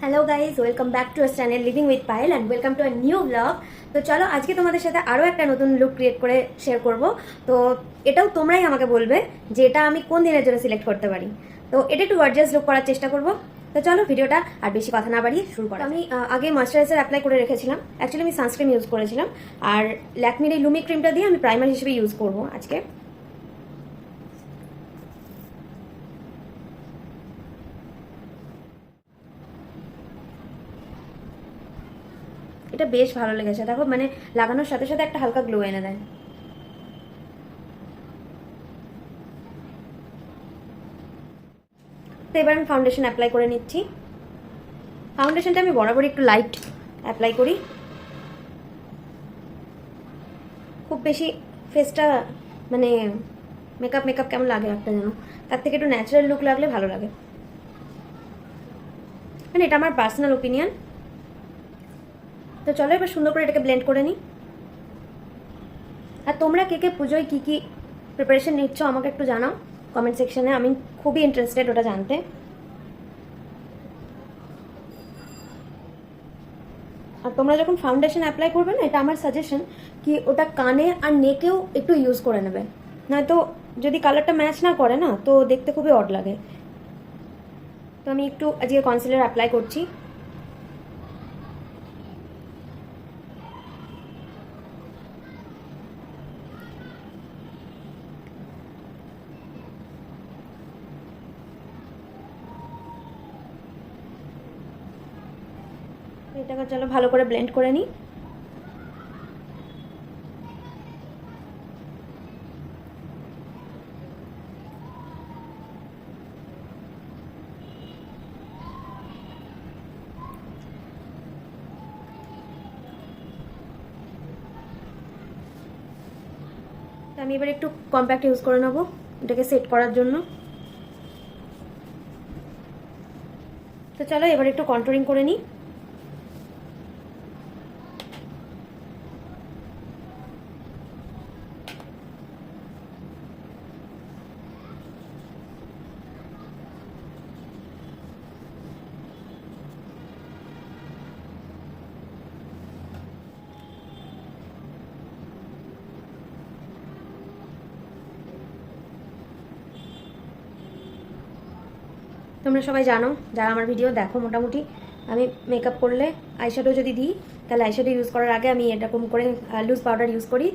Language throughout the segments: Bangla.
Hello guys, welcome back to our channel living with Payel and welcome to a new blog. তো চলো আজকে তোমাদের সাথে আরও একটা নতুন লুক ক্রিয়েট করে শেয়ার করব। তো এটাও তোমরাই আমাকে বলবে যে এটা আমি কোন দিনের জন্য সিলেক্ট করতে পারি। তো এটা একটু গর্জিয়াস লুক করার চেষ্টা করব। তো চলো ভিডিওটা আর বেশি কথা না বাড়িয়ে শুরু করা। আমি আগে ময়শ্চারাইজার অ্যাপ্লাই করে রেখেছিলাম, অ্যাকচুয়ালি আমি সানস্ক্রিন ইউজ করেছিলাম, আর ল্যাকমির এই লুমি ক্রিমটা দিয়ে আমি প্রাইমার হিসেবে ইউজ করব আজকে। এটা বেশ ভালো লেগেছে, দেখো মানে লাগানোর সাথে সাথে একটা হালকা গ্লো এনে দেয়। তো এবার আমি ফাউন্ডেশন অ্যাপ্লাই করে নিচ্ছি। ফাউন্ডেশনটা আমি বরাবরই একটু লাইট অ্যাপ্লাই করি, খুব বেশি ফেসটা মানে মেকআপ মেকআপ কেমন লাগে একটা যেন, তার থেকে একটু ন্যাচারাল লুক লাগলে ভালো লাগে, মানে এটা আমার পার্সোনাল ওপিনিয়ন। তো চলো এবার সুন্দর করে এটাকে ব্লেন্ড করে নিই। আর তোমরা কে কে পুজোয় কী কী প্রিপারেশন নিচ্ছ আমাকে একটু জানাও কমেন্ট সেকশনে, আমি খুবই ইন্টারেস্টেড ওটা জানতে। আর তোমরা যখন ফাউন্ডেশন অ্যাপ্লাই করবে না, এটা আমার সাজেশন কি ওটা কানে আর নেকেও একটু ইউজ করে নেবে, নয়তো যদি কালারটা ম্যাচ না করে না তো দেখতে খুবই অড লাগে। তো আমি একটু আজকে কনসিলার অ্যাপ্লাই করছি। এটাকে চলো ভালো করে ব্লেন্ড করে নিই। আমি এবার একটু কম্প্যাক্ট ইউজ করে নেবো এটাকে সেট করার জন্য। তো চলো এবার একটু কন্ট্রোলিং করে নিই। তোমরা সবাই জানো যারা আমার ভিডিও দেখো, মোটামুটি আমি মেকআপ করলে আইশ্যাডো যদি দিই তাহলে আইশ্যাডো ইউজ করার আগে আমি এরকম করে লুজ পাউডার ইউজ করি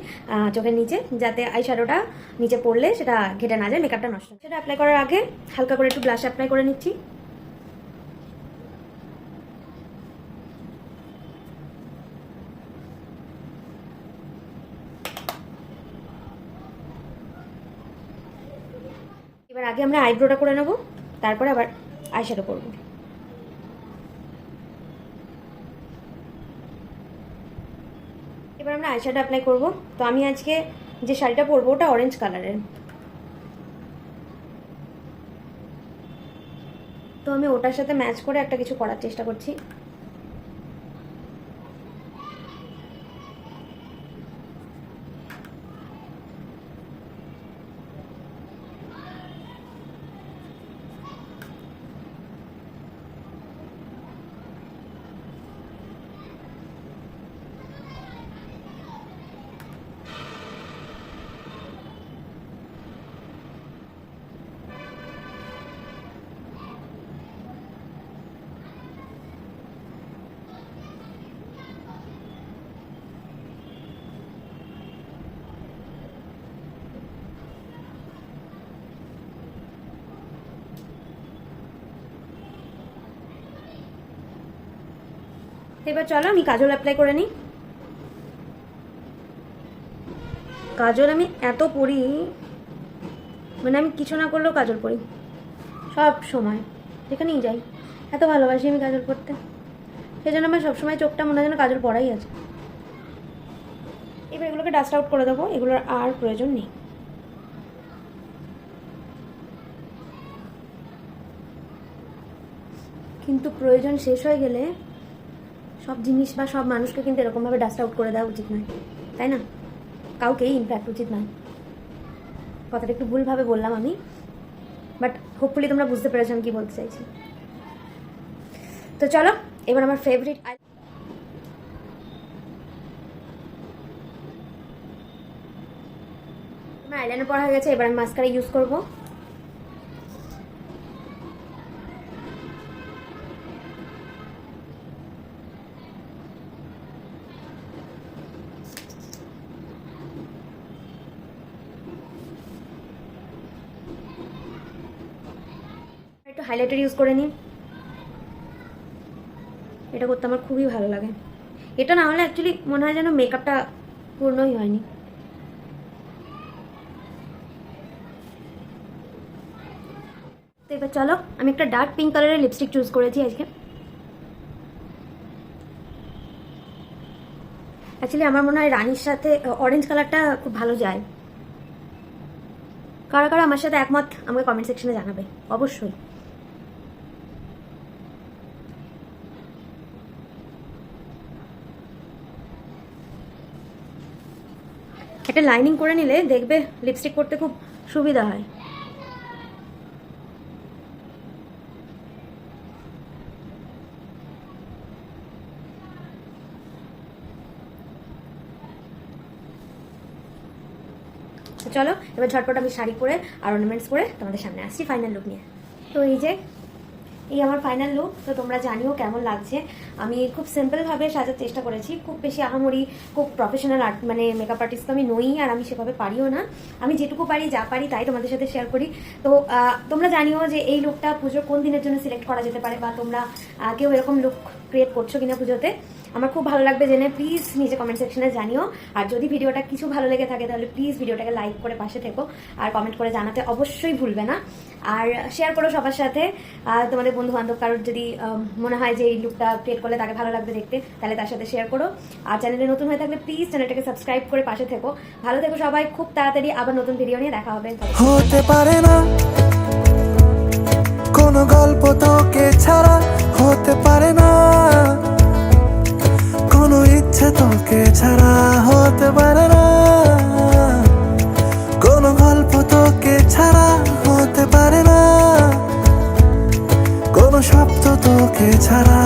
চোখের নিচে, যাতে আইশ্যাডোটা নিচে পড়লে সেটা ঘেটে না যায়, মেকআপটা নষ্ট। সেটা অ্যাপ্লাই করার আগে হালকা করে একটু ব্লাশ অ্যাপ্লাই করে নিচ্ছি। এবার আগে আমরা আইব্রোটা করে নেব, তারপরে আবার আইশ্যাডো করব। এবার আমরা আইশ্যাডো অ্যাপ্লাই করব। তো আমি আজকে যে শাড়িটা পরবো ওটা অরেঞ্জ কালারের, তো আমি ওটার সাথে ম্যাচ করে একটা কিছু করার চেষ্টা করছি। এবার চলো আমি কাজল অ্যাপ্লাই করে নিই। কাজল আমি এত পরি, মানে আমি কিছু না করলেও কাজল পরি সব সময়, যেখানেই যাই এত ভালোবাসি আমি কাজল পরতে, সেই জন্য আমার সবসময় চোখটা মনে হয় যেন কাজল পরাই আছে। এবার এগুলোকে ডাস্ট আউট করে দেবো, এগুলোর আর প্রয়োজন নেই। কিন্তু প্রয়োজন শেষ হয়ে গেলে সব জিনিস বা সব মানুষকে কিন্তু এরকমভাবে ডাস্ট আউট করে দেওয়া উচিত নয়, তাই না? কাউকেই ইমপ্যাক্ট উচিত নয়। কথাটা একটু ভুলভাবে বললাম আমি, বাট হোপফুলি তোমরা বুঝতে পেরেছো আমি কি বলতে চাইছি। তো তো চলো এবার আমার ফেভারিট আমার আইলাইনার পরা হয়ে গেছে, এবার আমি মাস্কারা ইউজ করবো। একটু হাইলাইটার ইউজ করে নিই, এটা করতে আমার খুবই ভালো লাগে। এটা না হলে অ্যাকচুয়ালি মনে হয় যেন মেকআপটা পূর্ণই হয়নি। তো এবার চলো আমি একটা ডার্ক পিঙ্ক কালারের লিপস্টিক চুজ করেছি আজকে। অ্যাকচুয়ালি আমার মনে হয় রানীর সাথে অরেঞ্জ কালারটা খুব ভালো যায়। কারা কারা আমার সাথে একমত আমাকে কমেন্ট সেকশনে জানাবে অবশ্যই। একটা লাইনিং করে নিলে দেখবে লিপস্টিক করতে খুব সুবিধা হয়। চলো এবার ঝটপট আমি শাড়ি পরে আর অর্নামেন্টস পরে তোমাদের সামনে আসছি ফাইনাল লুক নিয়ে। তো এই আমার ফাইনাল লুক। তো তোমরা জানিও কেমন লাগছে। আমি খুব সিম্পলভাবে সাজার চেষ্টা করেছি, খুব বেশি আহামরি খুব প্রফেশনাল মানে মেকআপ আর্টিস্ট তো আমি নই, আর আমি সেভাবে পারিও না। আমি যেটুকু পারি যা পারি তাই তোমাদের সাথে শেয়ার করি। তো তোমরা জানিও যে এই লুকটা পুজোর কোন দিনের জন্য সিলেক্ট করা যেতে পারে, বা তোমরা কেউ এরকম লুক ক্রিয়েট করছো কিনা পুজোতে। আমার খুব ভালো লাগবে জেনে, প্লিজ নিচে কমেন্ট সেকশনে জানিও। আর যদি ভিডিওটা কিছু ভালো লেগে থাকে তাহলে প্লিজ ভিডিওটাকে লাইক করে পাশে থেকো, আর কমেন্ট করে জানাতে অবশ্যই ভুলবে না। আর শেয়ার করো সবার সাথে। তোমাদের বন্ধু বান্ধব কারোর যদি মনে হয় যে এই লুকটা ক্রিয়েট করলে তাকে ভালো লাগবে দেখতে, তাহলে তার সাথে শেয়ার করো। আর চ্যানেলে নতুন হয়ে থাকলে প্লিজ চ্যানেলটাকে সাবস্ক্রাইব করে পাশে থেকো। ভালো থেকো সবাই, খুব তাড়াতাড়ি আবার নতুন ভিডিও নিয়ে দেখা হবে। হতে পারে না কোনো গল্প তোকে ছাড়া, হতে পারে না কোনো ইচ্ছে তোকে ছাড়া, হতে পারে না কোনো গল্প তোকে ছাড়া, হতে পারে না কোনো শব্দ তোকে ছাড়া।